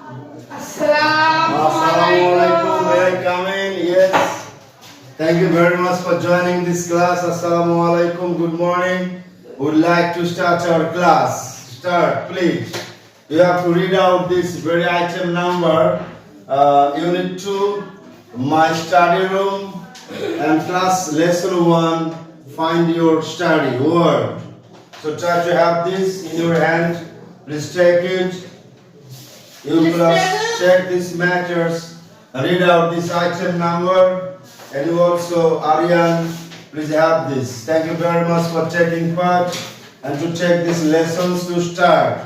Assalamualaikum. May I come in? Yes. Thank you very much for joining this class. Assalamualaikum. Good morning. Would like to start our class. Start, please. You have to read out this very item number. Unit 2, my study room, and class lesson 1. Find your study word. So try to have this in your hand. Please take it. You plus check these matters, read out this item number, and you also, Aryan, please have this. Thank you very much for taking part and to take these lessons to start.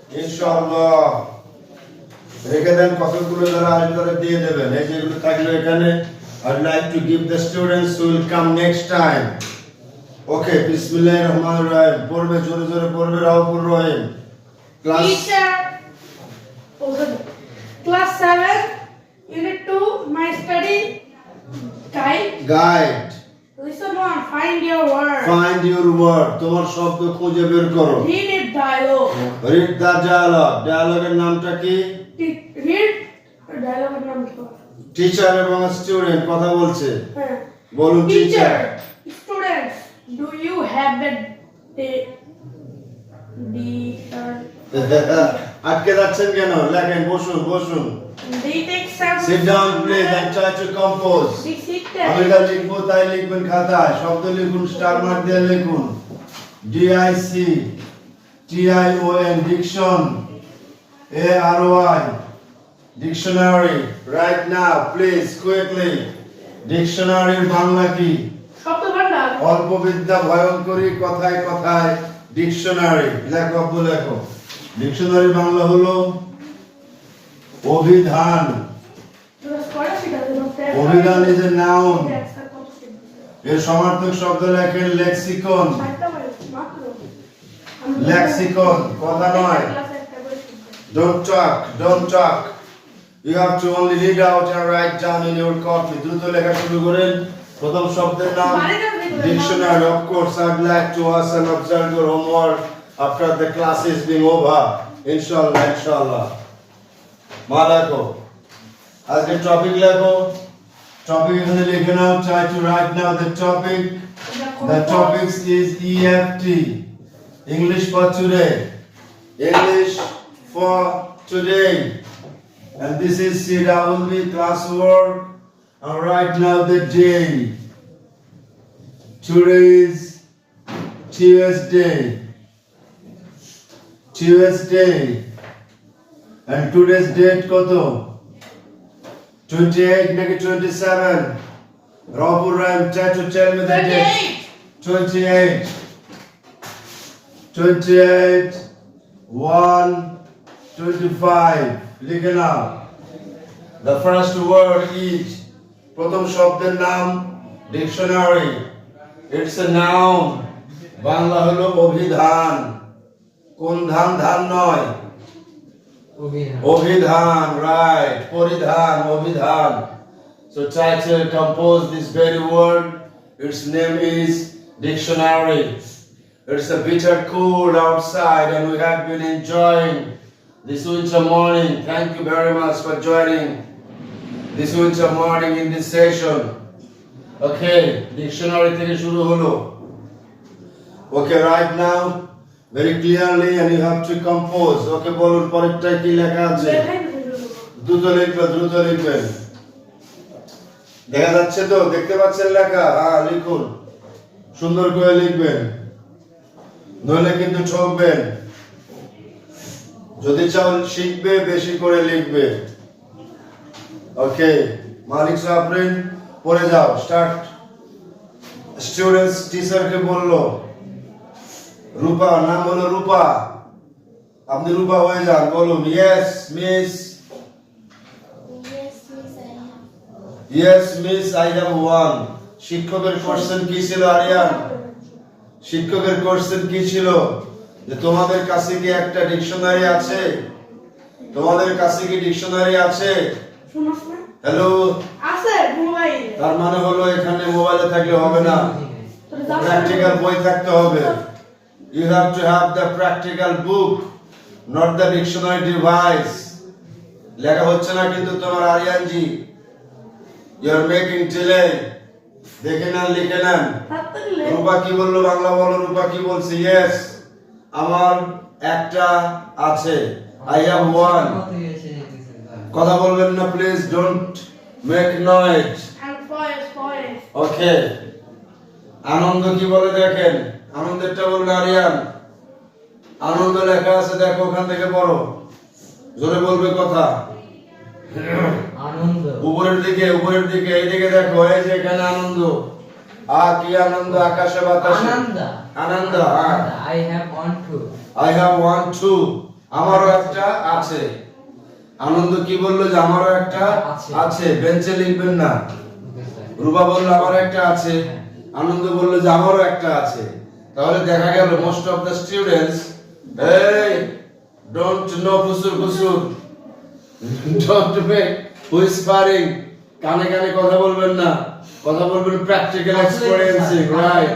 Inshallah. রেখে দেন কতগুলো যারা আসলে দিয়ে দেবেন এই যেগুলো থাকলো এখানে I'd like to give the students who will come next time. Okay, বিসমিল্লাহির রহমানির রহিম পড়বে জোরে জোরে পড়বে রাউফুর রহিম class Class 7, Unit 2, My Study Guide. Lesson 1, Find your word. Find your word. তোমার শব্দ খুঁজে বের করো। Read it dialogue. Read the dialogue. Dialogue এর নামটা কি? Read dialogue এর নাম কি? টিচার এবং স্টুডেন্ট কথা বলছে। হ্যাঁ। বলুন teacher. Students, do you have the আটকে যাচ্ছেন কেন? লেখেন বসুন বসুন। Sit down please and try to compose. আমি যা লিখবো তাই লিখবেন খাতায়। শব্দ লিখুন স্টার মার্ক দিয়ে লিখুন। DICTION diction ARY dictionary right now please quickly dictionary Bangla কি? শব্দ ভান্ডার। অল্প বিদ্যা ভয়ঙ্করী কথায় কথায় ডিকশনারি লেখো লেখো ডিকশনারি বাংলা হলো অভিধান অভিধান ইজ এ নাউন এর সমার্থক শব্দ লেখেন লেক্সিকন লেক্সিকন কথা নয় don't talk you have to only read out and write down in your copy দ্রুত লেখা শুরু করেন প্রথম শব্দের নাম dictionary of course I'd like to ask and observe your homework after the class is being over inshallah মা লেখো আজকে টপিক লেখো টপিক এখানে লিখে নাও try to write now the topic is EFT English for today and this is CWB classwork and right now the day today is Tuesday and today's date কত 28 নাকি 27 Rahul Ram try to tell me the date 28 1:25 লিখে নাও the first word is প্রথম শব্দের নাম dictionary it's a noun Bangla হলো অভিধান কোন ধান ধান নয় অভিধান right পরিধান অভিধান so try to compose this very word its name is dictionary it's a bitter cold outside and we have been enjoying this winter morning thank you very much for joining this winter morning in this session okay dictionary থেকে শুরু হলো okay right now very clearly and you have to compose okay বলুন পরেরটা কি লেখা আছে দ্রুত লিখবেন দেখা যাচ্ছে তো দেখতে পাচ্ছেন লেখা হ্যাঁ লিখুন সুন্দর করে লিখবেন নইলে কিন্তু ঠকবেন যদি চাও শিখবে বেশি করে লিখবে ওকে মালিক সাহেব পড়ে যাও স্টার্ট স্টুডেন্টস টিচারকে বললো রূপা নাম হলো রূপা আপনি রূপা হয়ে যান বলুন yes miss I have one শিক্ষকের কোশ্চেন কি ছিল আরিয়ান শিক্ষকের কোশ্চেন কি ছিল যে তোমাদের কাছে কি একটা ডিকশনারি আছে হ্যালো আছে মোবাইলে তার মানে হলো এখানে মোবাইলে থাকলে হবে না প্র্যাকটিক্যাল বই থাকতে হবে you have to have the practical book not the dictionary device লেখা হচ্ছে না কিন্তু তোমার আরিয়ান জি, ইউ আর মেকিং ডিলে। দেখে নেন, লিখে নেন। তাড়াতাড়ি রূপা কি বললো বাংলা বলো, রূপা কি বলছে? ইয়েস, আমার একটা আছে, আই হ্যাভ ওয়ান। কথা বলবেন না please, don't make noise. and forest. ওকে, আনন্দ কি বলে দেখেন, আনন্দেরটা বলবে আরিয়ান। আনন্দ লেখা আছে, দেখো ওখান থেকে পড়ো, জোরে বলবে কথা। আনন্দ উপরের দিকে, উপরের দিকে, এইদিকে দেখো, এই যে এখানে আনন্দ। কি আনন্দ, আকাশে বাতাসে। আনন্দ আনন্দ, I have one too I have one too, আমারও একটা আছে। আনন্দ কি বললো যে আমারও একটা আছে, বেঞ্চে লিখবেন না। রূপা বললো আমার একটা আছে, আনন্দ বললো যে আমারও একটা আছে। তাহলে দেখা গেল মোস্ট অফ দ্য স্টুডেন্টস, এই ডোন্ট নো ফুসুর ফুসুর, ডোন্ট মেক হুইসপারিং, কানে কানে কথা বলবেন না, কথা বলবেন প্র্যাকটিক্যাল এক্সপেরিয়েন্সিং, রাইট?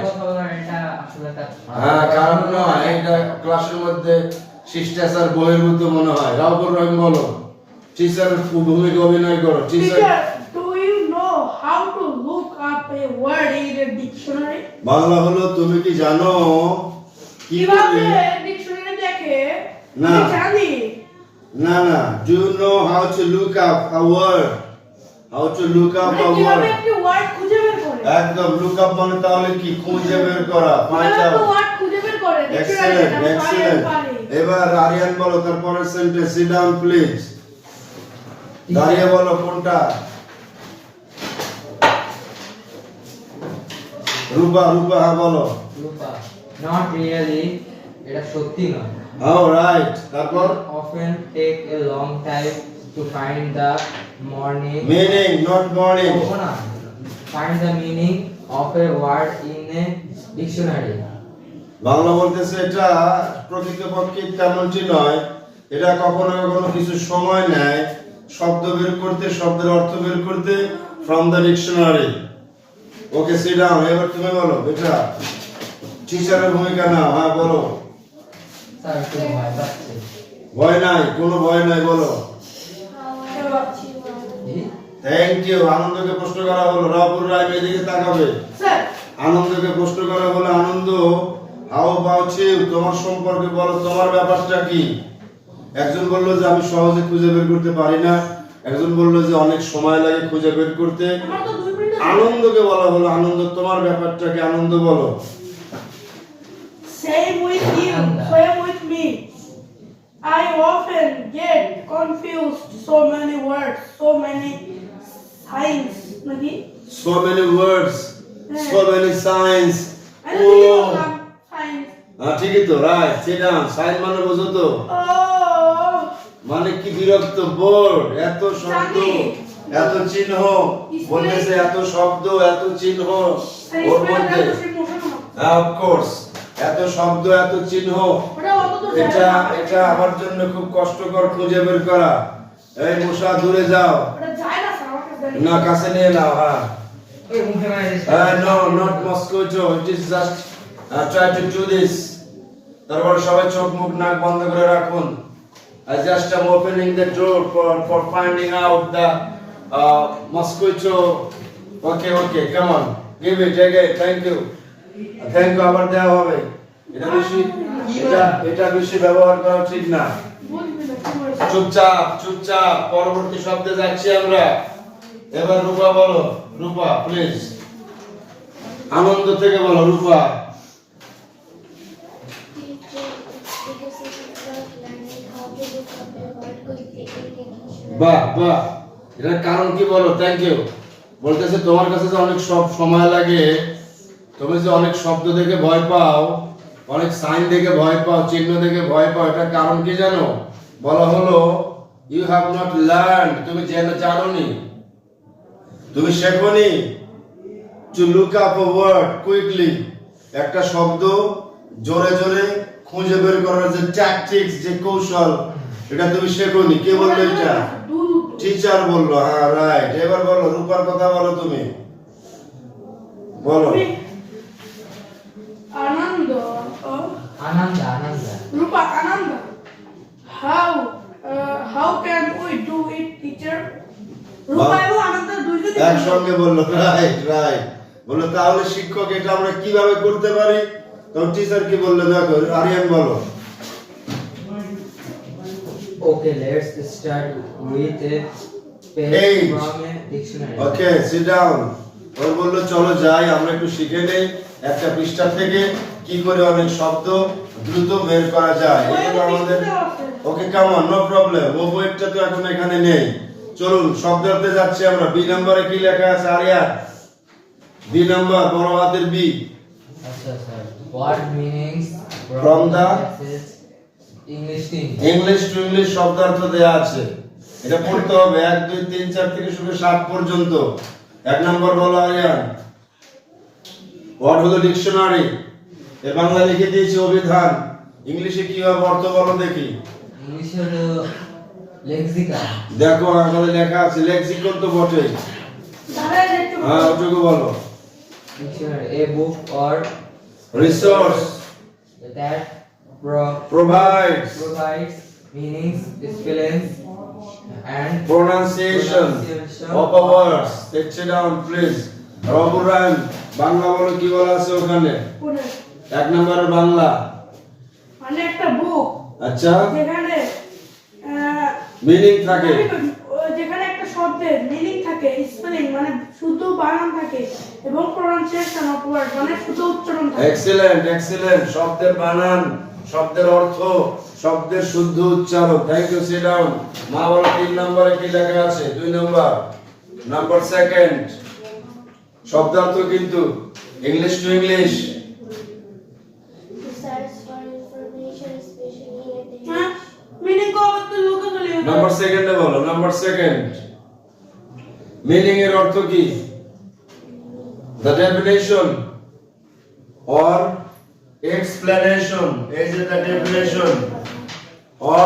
হ্যাঁ, কারণ নয় এটা ক্লাসের মধ্যে শিষ্টাচার বহির্ভূত মনে হয়। রাউফুর রহিম বলো, টিচার ভূমিকা অভিনয় করো। Teacher, Teacher, do you know how to look up a word in a dictionary? Bangla হলো তুমি কি জানো কিভাবে কিভাবে, ডিকশনারি দেখে? না। আমি জানি। না না, do you know how to look up a word, how to look up মানে আ কিভাবে ওয়ার্ড। একটি ওয়ার্ড খুঁজে বের করে? একদম, লুক আপ মানে তাহলে কি, খুঁজে বের করা, ফাইন্ড কিভাবে আউট। ওয়ার্ড খুঁজে বের করে? Excellent, excellent. এবার আরিয়ান বলো তারপরের সেন্টেন্স, সিট ডাউন প্লিজ। দাঁড়িয়ে বলো কোনটা। রূপা, রূপা হ্যাঁ বলো। নট রিয়েলি, এটা সত্যি নয়। হাউ রাইট, তারপর often take a long time to find the morning meaning, not morning. find the meaning of a word in a dictionary. Bangla বলতেছে এটা প্রকৃতপক্ষে তেমনটি নয়, এটা কখনো কখনো কিছু সময় নেয় শব্দ বের করতে, শব্দের অর্থ বের করতে, from the dictionary. Okay, sit down. এবার তুমি বলো, এটা টিচারের ভূমিকা নাও। হ্যাঁ বলো। স্যার একটু ভয় পাচ্ছে। ভয় নাই, কোনো ভয় নাই, বলো। জি? Thank you. আনন্দকে প্রশ্ন করা হলো, রাবুর রায় এদিকে তাকাবে। স্যার, আনন্দকে প্রশ্ন করা হলো, আনন্দ হাউ অ্যাবাউট ইউ, তোমার সম্পর্কে বলো, তোমার ব্যাপারটা কি? একজন বললো যে আমি সহজে খুঁজে বের করতে পারি না, একজন বললো যে অনেক সময় লাগে খুঁজে বের করতে। আমার তো 2 মিনিট আছে। আনন্দকে বলা হলো, আনন্দ তোমার ব্যাপারটা কি? আনন্দ বলো। Same with you, same with me. I often get confused, so many words, so many signs. Naki? So many words, so many signs. I don't know signs. হ্যাঁ ঠিকই তো, রাইট। Sit down. সাইন মানে বোঝো তো, Oh, মানে কি বিরক্ত, board, এত শব্দ, এত চিহ্ন, বলতেছে এত শব্দ, এত চিহ্ন ওর মধ্যে। হ্যাঁ অফ কোর্স, এত শব্দ, এত চিহ্ন, এটা এটা আমার জন্য খুব কষ্টকর খুঁজে বের করা। এই মশা দূরে যাও, না কাছে নিয়ে নাও। হ্যাঁ ওই মুখে মারা this. No, not mosquito, it is just try to do this. তারপর সবাই চোখ মুখ নাক বন্ধ করে রাখুন। I just am opening the door for finding out the mosquito. Okay, okay, come on, give it again. Thank you. Thank you. আবার দেওয়া হবে। এটা বেশি, এটা বেশি ব্যবহার করা ঠিক না। চুপচাপ, চুপচাপ। পরবর্তী শব্দে যাচ্ছি আমরা। এবার রূপা বলো, রূপা প্লিজ। আনন্দ থেকে বলো, রূপা। বাহ বাহ, এটার কারণ কি বলো? Thank you. বলতেছে তোমার কাছে যে অনেক সব সময় লাগে, তুমি যে অনেক শব্দ দেখে ভয় পাও, অনেক সাইন দেখে ভয় পাও, চিহ্ন দেখে ভয় পাও, এটার কারণ কি জানো? বলা হলো ইউ হ্যাভ নট লার্ন, তুমি জানোনি, তুমি শেখোনি to look up a word quickly, একটা শব্দ জোরে জোরে খুঁজে বের করার যে ট্যাকটিক্স, যে কৌশল, এটা তুমি শেখোনি। কে বললো এটা? টিচার বললো। হ্যাঁ রাইট। এবার বলো, রূপার কথা বলো, তুমি বলো। Ananda. Ananda, Ananda. Rupa Ananda. How can we do রূপা এবং আনন্দ দুইজনই একসঙ্গে বললো রাইট রাইট বললো তাহলে শিক্ষক এটা আমরা কিভাবে করতে পারি তখন টিচার কি বললো দেখো আরিয়ান বলো Okay, let's start with a page Page. from a dictionary. Okay sit down ও বললো চলো যাই আমরা একটু শিখে নেই একটা পৃষ্ঠা থেকে কি করে অনেক শব্দ দ্রুত বের করা যায় এটা আমাদের ওকে কাম অন নো প্রবলেম ও বইটা তো এখন এখানে নেই চলুন শব্দার্থে যাচ্ছি আমরা বি নম্বরে কি লেখা আছে আরিয়া বি নম্বর বড় হাতের B Acha, sir. What meanings From the passage English thing? English to English শব্দার্থ দেয়া আছে এটা পড়তে হবে 1 2 3 4 থেকে শুরু 7 পর্যন্ত এক নম্বর বলো আরিয়ান হোয়াট হলো ডিকশনারি এর বাংলা লিখে দিয়েছি অভিধান ইংলিশে কি হবে অর্থ বলো দেখি English হলো lexicon. দেখো আমাদের লেখা আছে লেক্সিকন তো বটেই দাঁড়ায় দেখতে হ্যাঁ ওটুকু বলো Dictionary, a book or resource that provides provides meanings, spellings, and pronunciation of a words take it down please রবুরান বাংলা বলো কি বলা আছে ওখানে পুনে এক নম্বরের বাংলা মানে একটা বুক আচ্ছা যেখানে মিনিং থাকে যেখানে একটা শব্দের মিনিং থাকে স্পেলিং মানে শুদ্ধ বানান থাকে এবং প্রনাউন্সিয়েশন অফ ওয়ার্ড মানে শুদ্ধ উচ্চারণ থাকে এক্সিলেন্ট এক্সিলেন্ট শব্দের বানান শব্দের অর্থ শব্দের শুদ্ধ উচ্চারণ থ্যাংক ইউ সিট ডাউন মা বলো 3 নম্বরে কি লেখা আছে 2 নম্বর নাম্বার সেকেন্ড শব্দার্থ কিন্তু English to English Search for information, especially in the হ্যাঁ মিনিং কো তো লোকে চলে নাম্বার সেকেন্ডে বলো নাম্বার সেকেন্ড মিনিং এর অর্থ কি the definition or explanation is the definition or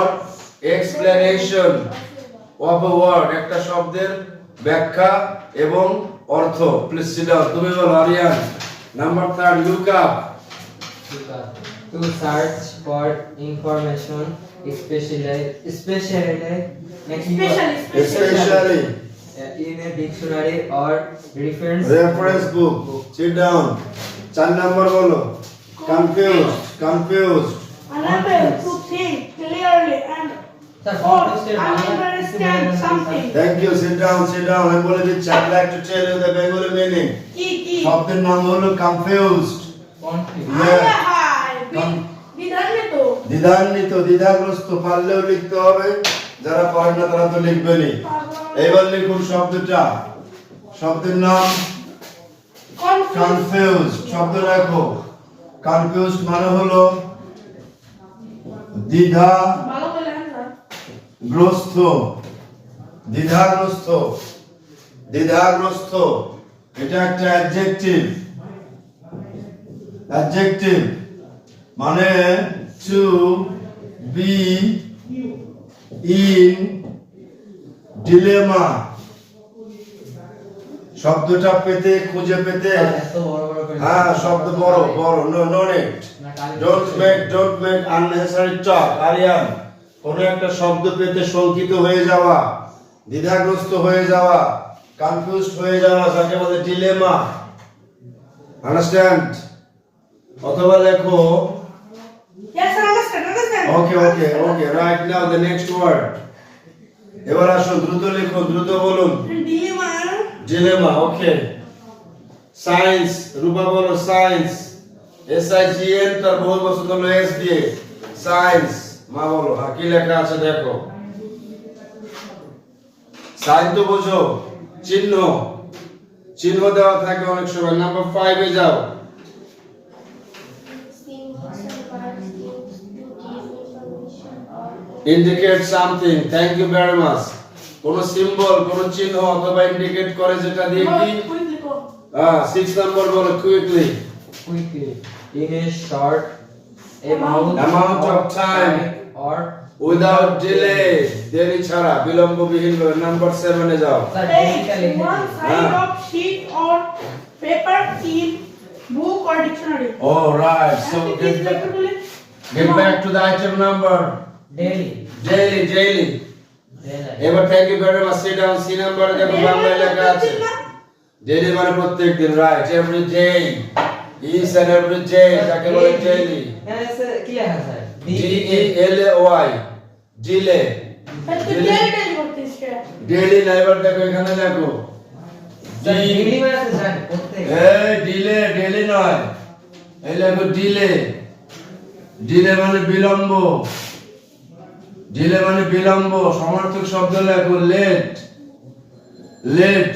explanation of a word একটা শব্দের ব্যাখ্যা এবং অর্থ প্লিজ সিট ডাউন তুমি বলো Aryan number 3 look up to search for information, especially in a dictionary or reference book sit down 4 number বলো confused unable to think clearly and Sir, or confused understand something thank you sit down আমি বলে দিচ্ছি I'd like to tell you the Bengali meaning কি শব্দের নাম হলো confused confused. আরে high বিধান্বিত দ্বিধাগ্রস্ত পারলেও লিখতে হবে যারা পারে না তারা তো লিখবেনই এবার লিখুন শব্দটা শব্দের নাম confused শব্দ রাখো confused মানে হলো দ্বিধা ভালো করে লেখেন স্যার গ্রস্ত দ্বিধাগ্রস্ত দ্বিধাগ্রস্ত এটা একটা অ্যাডজেক্টিভ মানে টু বি ইন ডিলেমা শব্দটা পেতে খুঁজে পেতে এত বড় বড় করে হ্যাঁ শব্দ বড় বড় no net don't make unnecessary talk Aryan কোন একটা শব্দ পেতে শঙ্কিত হয়ে যাওয়া দ্বিধাগ্রস্ত হয়ে যাওয়া কনফিউজড হয়ে যাওয়া যাকে বলে ডিলেমা আন্ডারস্ট্যান্ড অথবা লেখো yes sir understand okay right now the next word এবার আসুন দ্রুত লিখুন দ্রুত বলুন ডিলেমা ওকে সায়েন্স রূপা বলো সায়েন্স SIGN তার বহু বছর হলো S দিয়ে সায়েন্স মা বলো কি লেখা আছে দেখো সাইন তো বোঝো চিহ্ন দেওয়া থাকে অনেক সময় নাম্বার 5 এ যাও symbols and words used to give information or indicate something thank you very much কোন সিম্বল কোন চিহ্ন অথবা ইন্ডিকেট করে যেটা দিয়ে কি 6 নাম্বার বলো quickly in a short amount of time or without delay দেরি ছাড়া বিলম্ববিহীন নাম্বার 7 এ যাও one side of sheet or paper in book or dictionary all right so get back to the item number daily daily এবার thank you very much sit down C নাম্বারে দেখো বাংলায় লেখা আছে daily মানে প্রত্যেকদিন right every day is and every day যাকে বলে ডেইলি কি লেখা sir D E L A Y delay তো ডেলি করতেছ ডেইলি না এবার দেখো এখানে দেখো ডেইলি মানে তো জানি প্রত্যেক এই ডিলে ডেইলি নয় এই লেখো ডিলে ডিলে মানে বিলম্ব ডিলে মানে বিলম্ব সমার্থক শব্দ লেখো লেট লেট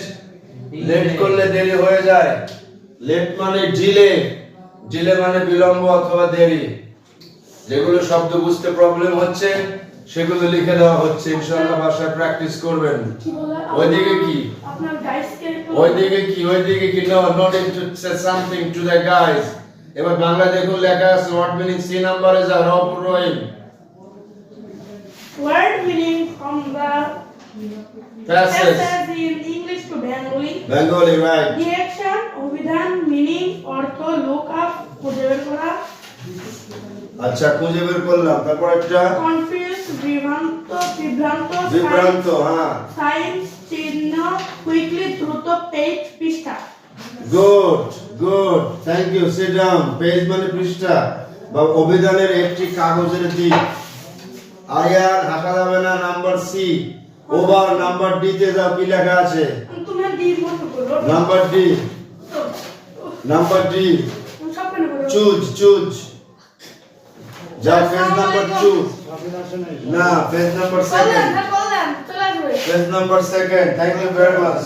লেট করলে দেরি হয়ে যায় লেট মানে ডিলে ডিলে মানে বিলম্ব অথবা দেরি যেগুলো শব্দ বুঝতে প্রবলেম হচ্ছে সেগুলো লিখে দেওয়া হচ্ছে ইনশাআল্লাহ ভাষায় প্র্যাকটিস করবেন কি বলে ওইদিকে কি আপনার গাইসকে ওইদিকে কি no not to say something to the guys এবার বাংলা দেখুন লেখা আছে what meaning C number is আর Rahim word meaning from the passage passage in English to Bengali. Bengali right The action অভিধান meaning অর্থ look up খুঁজে বের করা আচ্ছা খুঁজে বের করলাম তারপর একটা confused বিভ্রান্ত বিভ্রান্ত হ্যাঁ সাইন্স চিহ্ন কুইকলি দ্রুত পেজ পৃষ্ঠা good good thank you sit down page মানে পৃষ্ঠা বা অভিধানের একটি কাগজের দিক আরিয়ান হাসা যাবে না number C over number D তে যাও কি লেখা আছে তুমি দিন মতো করো নাম্বার ডি সব কেন করো চুজ যা পেজ নাম্বার 2 না পেজ নাম্বার 2 বললেন চলে আসবে page number 2 thank you very much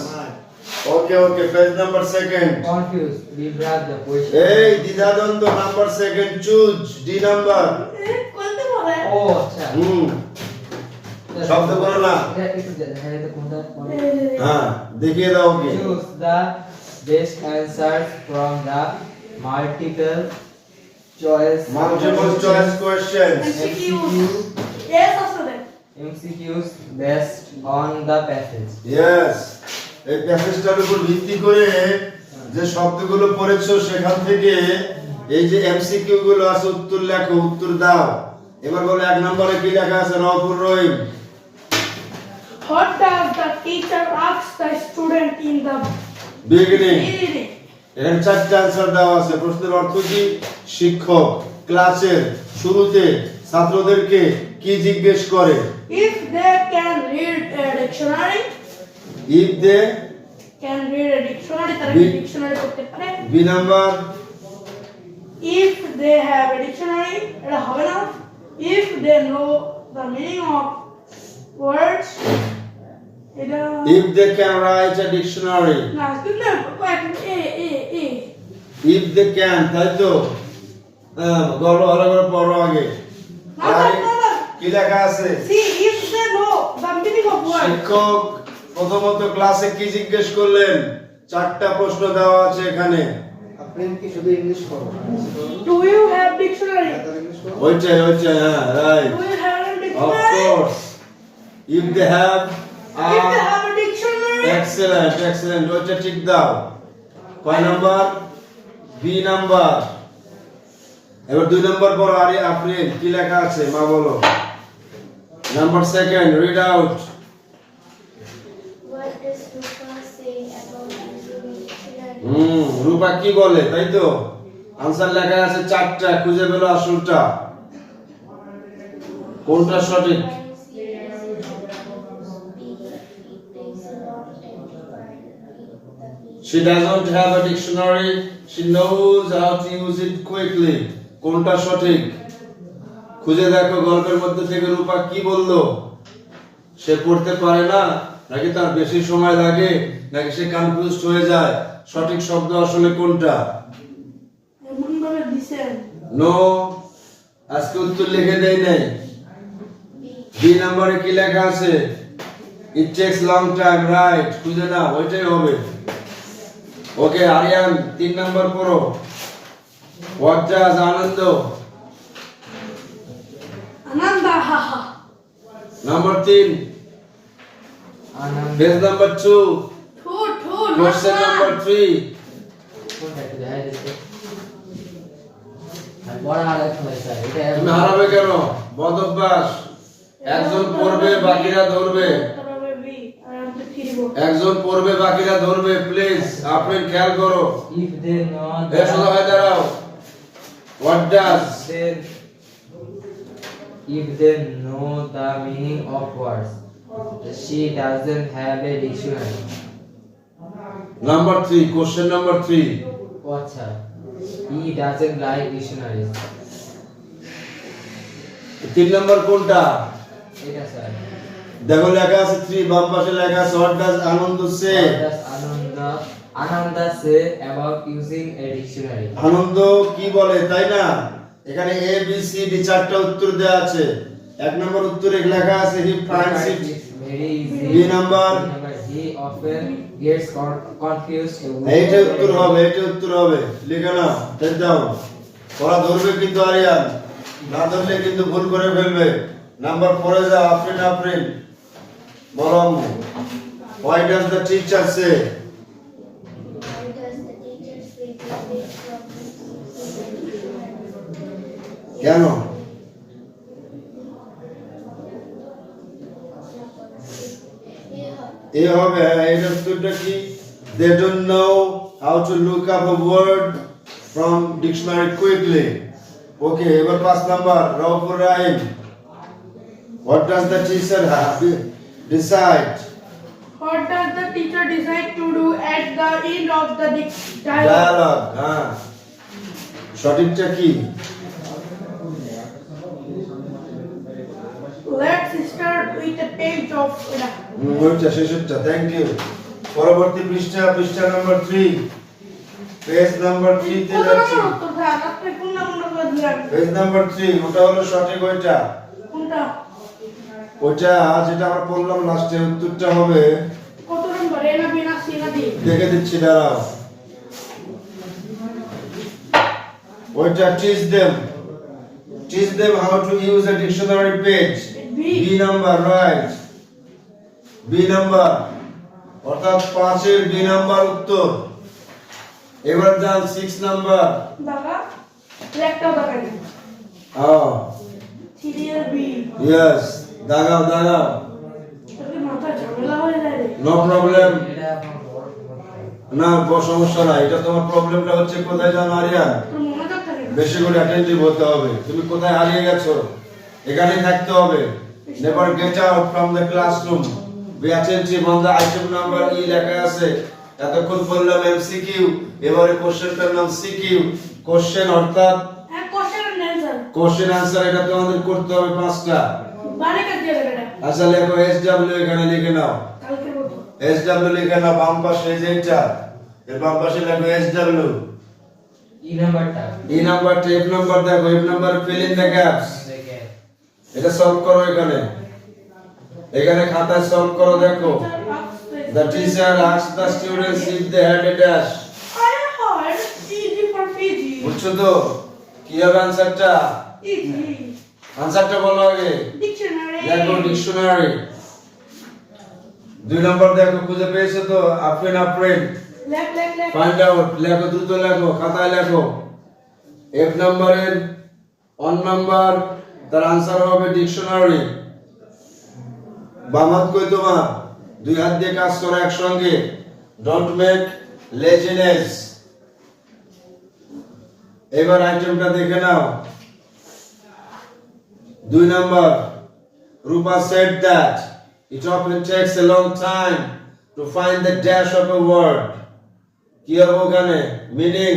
okay page number 2 confuse বিভ্রান্ত কোশ্চেন এই দ্বিধাদ্বন্দ্ব নাম্বার 2 চুজ ডি নাম্বার কোনতে বলে ও আচ্ছা শব্দ করো না এটা একটু দেখা যায় কোনটা হ্যাঁ দেখিয়ে দাও কি choose the best answers from the multiple choice multiple choice questions yes আসলে MCQs based on the passage yes এই প্যাসেজটার উপর ভিত্তি করে যে শব্দগুলো পড়েছো সেখান থেকে এই যে এমসিকিউ গুলো আছে উত্তর লেখো উত্তর দাও এবার বলো এক নম্বরে কি লেখা আছে রফুর রহিম what does the teacher ask the student in the beginning beginning এখানে চারটি आंसर দেওয়া আছে প্রশ্নের অর্থ কি শিক্ষক ক্লাসের শুরুতে ছাত্রদেরকে কি জিজ্ঞেস করে if they can read a dictionary if they তারা Be- ডিকশনারি করতে পারে B number if they have a dictionary এটা হবে না if they know the meaning of words এটা if they can write a dictionary না কিন্তু এ if they can তাই তো গল্প ভালো করে পড়ো আগে না কি লেখা আছে see if they know the meaning of words শিক্ষক প্রথমত ক্লাসে কি জিজ্ঞেস করলেন চারটা প্রশ্ন দেওয়া আছে এখানে আপনি কি শুধু ইংলিশ করো do you have dictionary ওইটাই হ্যাঁ right do you have a of dictionary course if they have if they have a dictionary excellent ওইটা ঠিক দাও কয় নাম্বার বি নাম্বার এবার 2 নাম্বার পড়ো আরে আপনি কি লেখা আছে মা বলো number 2 read out What does Rupa say about using dictionary? রূপা কি বলে তাই তো आंसर লেখা আছে চারটা খুঁজে বের আসলটা কোনটা সঠিক She doesn't have a dictionary. She knows how to use it quickly. কোনটা সঠিক খুঁজে দেখো গল্পের মধ্যে থেকে রূপা কি বললো সে পড়তে পারে না নাকি তার বেশি সময় লাগে নাকি সে কনফিউজড হয়ে যায় সঠিক শব্দ আসলে কোনটা এমন ভাবে দিছেন নো আজকে উত্তর লিখে দেই নাই বি নম্বরে কি লেখা আছে it takes long time right খুঁজে না ওইটাই হবে ওকে আরিয়ান 3 নাম্বার পড়ো হোয়াট ডাজ আনন্দ আনন্দ হাহা নাম্বার 3 আনন্দ পেজ নাম্বার 2 ঠু কোশ্চেন নাম্বার 3 কোনটা একটু দেখা যাচ্ছে আর বড় আর একটা স্যার এটা তুমি হারাবে কেন বদ অভ্যাস একজন পড়বে বাকিরা ধরবে উত্তর হবে বি আর আমাদের থ্রি বল একজন পড়বে বাকিরা ধরবে প্লিজ আপনি খেয়াল করো If they know এ সোজা হয়ে দাঁড়াও what does then if they know the meaning of words, she doesn't have a dictionary. Number 3 question number 3 আচ্ছা, he doesn't like dictionaries. 3 number কোনটা এটা স্যার, দেখো লেখা আছে 3 বাম পাশে লেখা আছে what does Ananda say what does Ananda say about using a dictionary? Ananda কি বলে তাই না এখানে এ বি সি ডি চারটা উত্তর দেয়া আছে এক নম্বর উত্তরে লেখা আছে হি finds it It's very easy. B number. He often gets confused. এইটা উত্তর হবে লিখে নাও টেক দাও পড়া ধরবে কিন্তু আরিয়ান না ধরলে কিন্তু ভুল করে ফেলবে নাম্বার 4 এ যাও আফরিন বলো আম্মু why does the teacher say Why does the teacher say the big problems? কেন এ হবে হ্যাঁ এর উত্তরটা কি they don't know how to look up a word from dictionary quickly okay এবার 5 number Raufur Rahim what does the teacher have decide What does the teacher decide to do at the end of the dialogue? dialogue হ্যাঁ সঠিকটা কি Let's start with a page of ওইটা শেষেরটা thank you পরবর্তী পৃষ্ঠা number 3 page number 3 তে যাচ্ছি উত্তর থাক আপনি কোন নাম্বার দিলেন পেজ নাম্বার 3 ওটা হলো সঠিক ওইটা কোনটা ওটা যেটা আমরা বললাম লাস্টে উত্তরটা হবে কত নম্বর এ না বি না সি না ডি দেখে দিচ্ছি দাঁড়াও ওইটা teach them how to use a dictionary page B. B number right B number অর্থাৎ 5 এর B নাম্বার উত্তর এবার যান 6 নাম্বার দাদা একটা দাদা নেই হ্যাঁ সিরিয়াল বি ইয়েস দাগাও তোকে মাথা ঝামেলা হয়ে যায় রে নো প্রবলেম এটা আমার বড় সমস্যা। না বড় সমস্যা না এটা তোমার প্রবলেমটা হচ্ছে কোথায় জানো আরিয়ান তোর মনোযোগ থাকে না। বেশি করে অ্যাটেন্টিভ হতে হবে তুমি কোথায় হারিয়ে গেছো এখানেই থাকতে হবে never get out from the classroom be attentive on the item number E লেখা আছে এতক্ষণ বললাম এমসিকিউ এবারে কোশ্চেনটার নাম সিকিউ কোশ্চেন অর্থাৎ হ্যাঁ question and answer question answer এটা তোমাদের করতে হবে 5টা বারে কাট দিয়ে দেবে এটা আচ্ছা লেখো এসডব্লিউ এখানে লিখে নাও কালকে বলবো এসডব্লিউ লিখে নাও বাম পাশে এই যে এটা এর বাম পাশে লেখো এসডব্লিউ ই নাম্বারটা ই নাম্বার এফ নাম্বার দেখো F number fill in the gaps দেখে এটা সলভ করো এখানে খাতায় সলভ করো দেখো the teacher asked the students if they had a dash I heard easy for Fiji. বুঝছো তো কি হবে आंसरটা Easy. आंसरটা বলো আগে Dictionary. দেখো ডিকশনারি 2 নাম্বার দেখো খুঁজে পেয়েছো তো আফরিন Left. ফাইন্ড আউট লেখো দ্রুত লেখো খাতায় লেখো এফ নাম্বারের অন নাম্বার তার आंसर হবে ডিকশনারি বাম হাত কই তোমার দুই হাত দিয়ে কাজ করো একসঙ্গে ডোন্ট মেক লেজিনেস এবার আইটেমটা দেখে নাও 2 number Rupa said that it often takes a long time to find the dash of a word কি হবে ওখানে মিনিং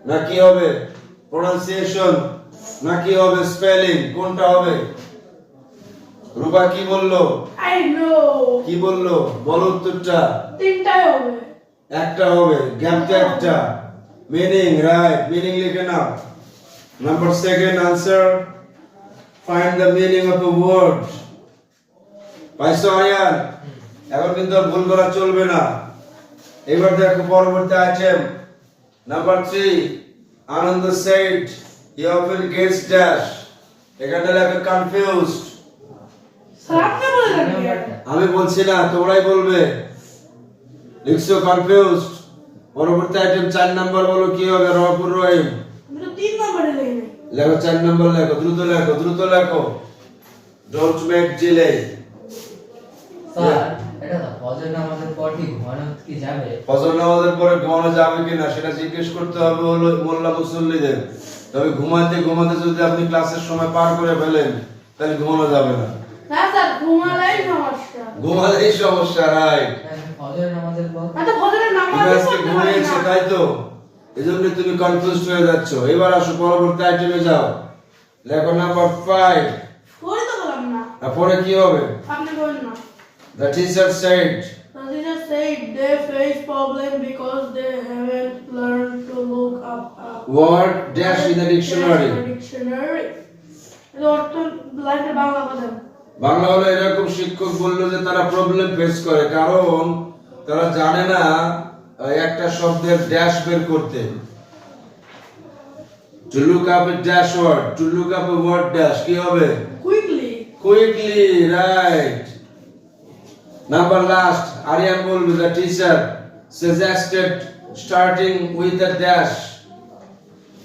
না কি হবে প্রনাউন্সিয়েশন না কি হবে স্পেলিং কোনটা হবে রূপা কি বললো I know. কি বললো বলো উত্তরটা তিনটাই হবে। একটা হবে গ্যাপটা একটা মিনিং রাইট মিনিং লিখে নাও number second answer find the meaning of a word পাইছো আরিয়ান এখন কিন্তু আর ভুল করা চলবে না এবার দেখো পরবর্তী item number 3 Ananda said he often gets dash এখানে লেখা কনফিউজড স্যার আপনি বলে দেন নাম্বারটা আমি বলছি না তোমরাই বলবে লিখছো কনফিউজড পরবর্তী আইটেম 4 নাম্বার বলো কি হবে রহপুর রহিম আমি তো 3 নম্বরে লিখি নাই। লেখো 4 নাম্বার লেখো দ্রুত লেখো Don't make delay. স্যার এটা তো ফজর নামাজের পর কি ঘুমানো কি যাবে? ফজর নামাজের পরে ঘুমানো যাবে কিনা সেটা জিজ্ঞেস করতে হবে হলো মোল্লা মুসল্লিদের। তবে ঘুমাতে ঘুমাতে যদি আপনি ক্লাসের সময় পার করে ফেলেন তাহলে ঘুমানো যাবে না। না স্যার ঘুমালেই সমস্যা। ঘুমালেই সমস্যা, রাইট। ফজর নামাজের পর আচ্ছা ফজরের নামাজ তুমি আজকে ঘুমিয়েছো তাই তো, এজন্য তুমি কনফিউজড হয়ে যাচ্ছ। এবার আসো পরবর্তী আইটেমে যাও। লেখো নাম্বার 5। পড়ে তো বললাম না। তারপরে কি হবে? আপনি বলেন না। The teacher said, The teacher said they face problem because they haven't learned to look up word dash in the dictionary. dictionary. এর অর্থ লাইনের বাংলা কথা। বাংলা হলো এরকম শিক্ষক বললো যে তারা প্রবলেম ফেস করে কারণ তারা জানে না একটা শব্দের ড্যাশ বের করতে। To look up a dash word, to look up a word dash কি হবে? Quickly. Quickly, right. Number last, Aryan বলবে the teacher suggested starting with a dash.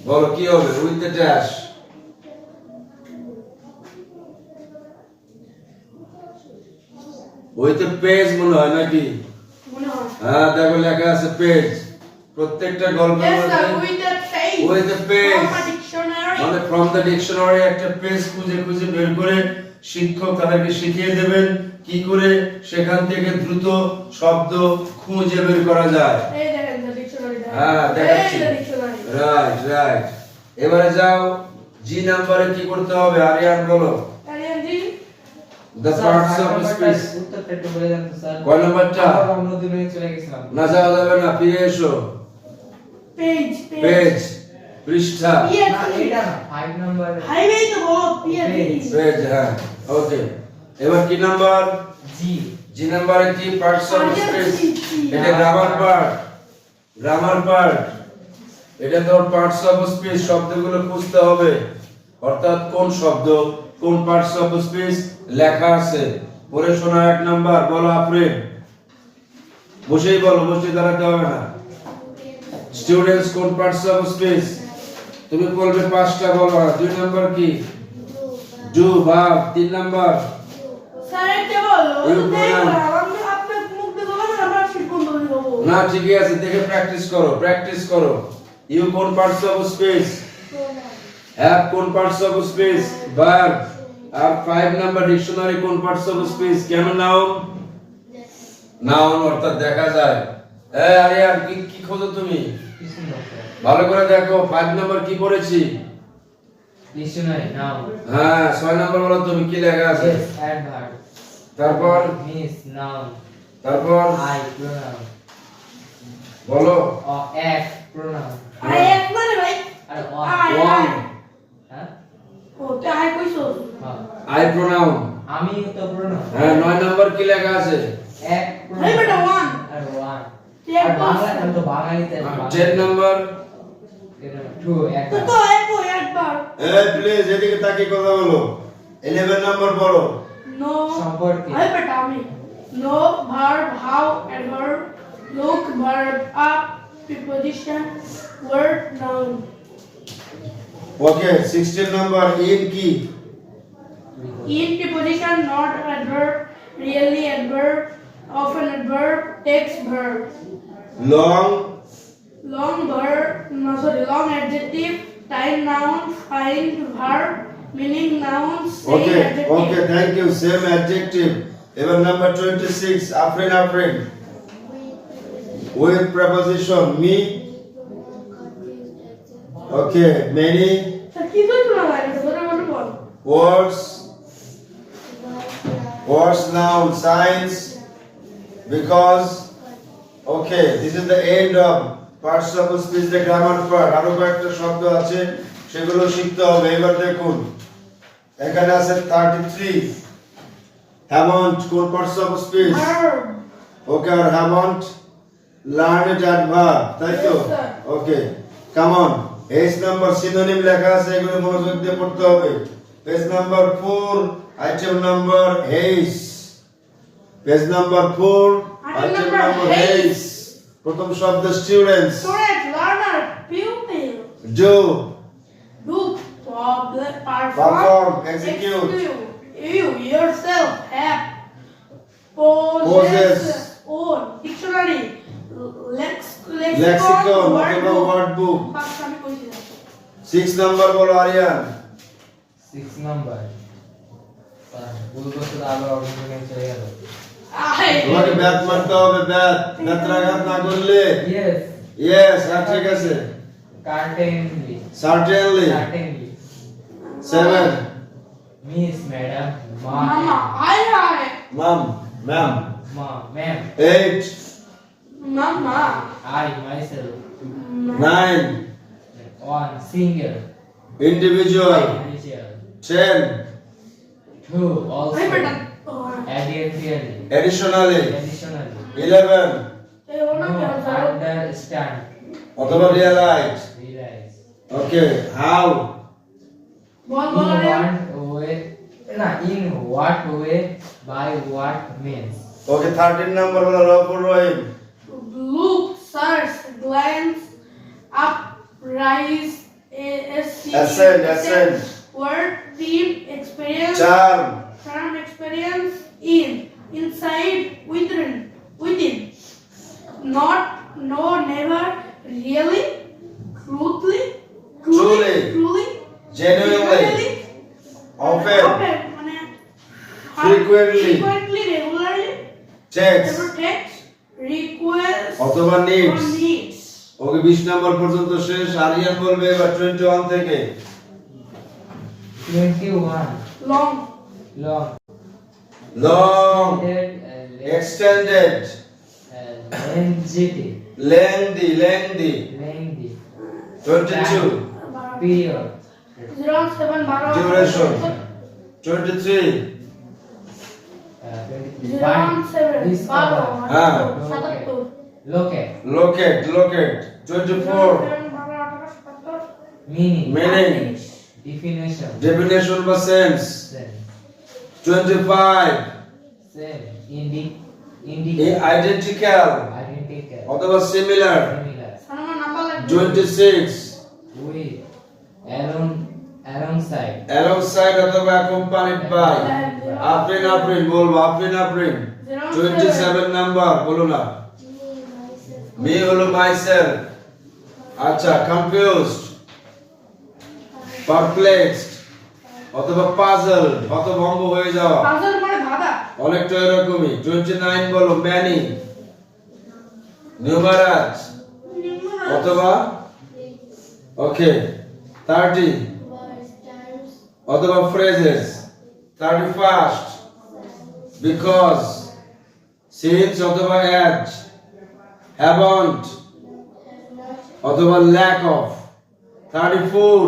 বলো কি হবে with a dash? with a page মনে হয় নাকি? মনে হয়। হ্যাঁ দেখো লেখা আছে পেজ। প্রত্যেকটা গল্পের Yes sir, মধ্যে with that page. with a page From a dictionary. মানে from the dictionary একটা পেজ খুঁজে খুঁজে বের করে শিক্ষক তাদেরকে শিখিয়ে দেবেন কি করে সেখান থেকে দ্রুত শব্দ খুঁজে বের করা যায়। এই দেখেন the dictionary. হ্যাঁ দেখাচ্ছি। এই the dictionary. Right right. এবারে যাও জি নাম্বারে কি করতে হবে আরিয়ান বলো। Aryan ji, the parts of speech উত্তরটা একটু বলে দেন তো স্যার। কয় নাম্বারটা? আবার অন্য দিনে চলে গেছিলাম। না যাওয়া যাবে না, ফিরে এসো। page. পেজ পৃষ্ঠা না এটা না 5 নাম্বার Highway তো বলো, Page. পেজ হ্যাঁ ওকে। এবার কি নাম্বার? জি জি নাম্বারে কি parts of Aryan speech? ji, এটা গ্রামার পার্ট, গ্রামার পার্ট। এটা তোর পার্টস অফ স্পিচ শব্দগুলো খুঁজতে হবে, অর্থাৎ কোন শব্দ কোন পার্টস অফ স্পিচ লেখা আছে। পড়ে শোনা 1 নাম্বার বলো আফরিন। বসেই বলো, বসে দাঁড়াতে হবে না। স্টুডেন্টস কোন পার্টস অফ স্পিচ? তুমি বলবে 5টা বলো। 2 নাম্বার কি? Do verb. 3 নাম্বার স্যার একটা বলো, You দেখো pronoun. আমি আপনার মুখ দিয়ে বললাম আমরা ঠিক বন্ধ করে দেবো। না ঠিকই আছে, দেখে প্র্যাকটিস করো, প্র্যাকটিস করো। ইউ কোন পার্টস অফ স্পিচ? হ্যাভ কোন পার্টস অফ স্পিচ? ভার্ব। আর 5 নাম্বার ডিকশনারি কোন পার্টস অফ স্পিচ? কেন নাউন? নাউন অর্থাৎ দেখা যায়। এই আরিয়ান কি কি খোঁজো তুমি? কিছু না স্যার। ভালো করে দেখো 5 নাম্বার কি পড়েছি? ডিকশনারি নাও হ্যাঁ 6 নাম্বার বলো তুমি কি লেখা আছে? yes adverb তারপর miss noun তারপর I pronoun বলো or act pronoun আরে এক মানে ভাই আর আই ওয়ান। হ্যাঁ ও তো আই কইছো। হ্যাঁ। I pronoun. আমি তো pronoun হ্যাঁ 9 নাম্বার কি লেখা আছে? act এই বেটা pronoun one। আর one তুই এক আর বল। বাংলা আমি তো বাঙালিতে 10 নাম্বার। টু এক তো একবার। এই প্লিজ এদিকে তাকিয়ে কথা বলো। 11 নাম্বার বলো। No. সম্পর্কে আরে বেটা আমি। No verb how adverb look verb up preposition word noun. Okay 16 number in কি? In preposition not adverb really adverb often adverb text verb long long verb no sorry long adjective time noun find verb meaning noun same okay adjective. Okay thank you same adjective. এবার number 26 Afrin Afrin with preposition me. Okay many তা কি করছো না ভাই তোরা মনে বল words words noun signs because okay this is the end of parts of speech the grammar part আরো কয়েকটা শব্দ আছে সেগুলো শিখতে হবে। এবার দেখুন এখানে আছে 33 haven't কোন parts of speech? verb okay or haven't learned adverb তাই তো? Yes, sir. okay come on H number synonym লেখা আছে এগুলো মনোযোগ দিয়ে পড়তে হবে। Page number 4 item number H page number 4 item number number H H প্রথম শব্দ students student learner pupil do do perform Perform, execute. You yourself have Possess. own dictionary, Lexicon অথবা word book. word book. First আমি কইছি না। 6 number বলো Aryan. 6 number ভুল করতে আবার অর্ডার চলে গেল আহে। তোমাকে ব্যাট মারতে হবে, ব্যাত্রাঘাত না করলে। ইয়েস ইয়েস, হ্যাঁ ঠিক আছে। কার্টেনলি Certainly. 7 মিস ম্যাডাম মামা আয় আয় mom, ma'am. ম্যাম 8 মামা I myself 9 one single individual. Initial 10 two also আরে বেটা additionally additionally. 11 এই ওনা no কি আছে understand অথবা realize. realize Okay, how? Ball in বল আরে what way না in what way by what means Okay, 13 number হলো রফুর রহিম। look search glance up rise Ascend. word team experience Charm. term experience in inside within not no never really truly Truly. Genuinely. Often. মানে Frequently. regularly Checks. never text request অথবা or needs. needs okay 20 number পর্যন্ত শেষ। আরিয়ান বলবে এবার 21 থেকে। 21 long long Long. extended, Extended. lengthy Lengthy. 22. period 07 12 Duration. 23. 07 discover 12 হ্যাঁ। 77 locate Locate. 24. 12 meaning Meaning. definition Definition বা sense. 25. same indicate Identical. identical অথবা similar. similar সানামা number লাগবে 26. with alongside Alongside অথবা accompanied by. আফরিন বলবো আফরিন 27 নাম্বার বলো না। Me, myself, Me হলো myself. আচ্ছা, confused, perplexed অথবা puzzled, হতভম্ব হয়ে যাওয়া, পাজল মানে ধাঁধা অনেকটা এরকমই। 29 বলো many, numerous অথবা ওকে 30 words, terms, অথবা phrases, 31st because, since অথবা as, haven't have not অথবা lack of, 34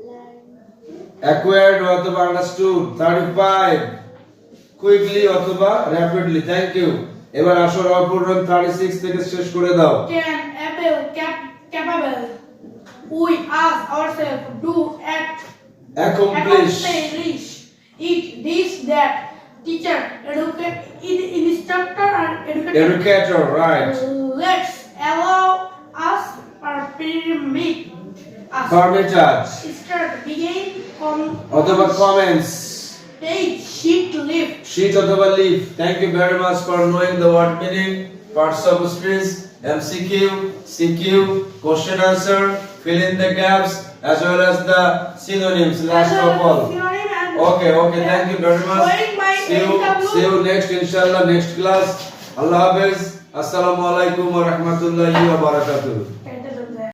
learned, acquired অথবা understood, 35 quickly অথবা rapidly। Thank you. এবার আসো রফুর রহিম 36 থেকে শেষ করে দাও। can able capable we ask ourselves do act accomplish it this that teacher educate instructor and educator educator, right, let's allow us permit us permit us start begin অথবা comments, take sheet lift sheet অথবা leaf। Thank you very much for knowing the word meaning, parts of speech, MCQ, CQ, question answer, fill in the gaps as well as the synonyms last of all. Okay, thank you very much. See you next inshallah, next class. Allah Hafiz. Assalamu alaikum wa rahmatullahi wa barakatuh.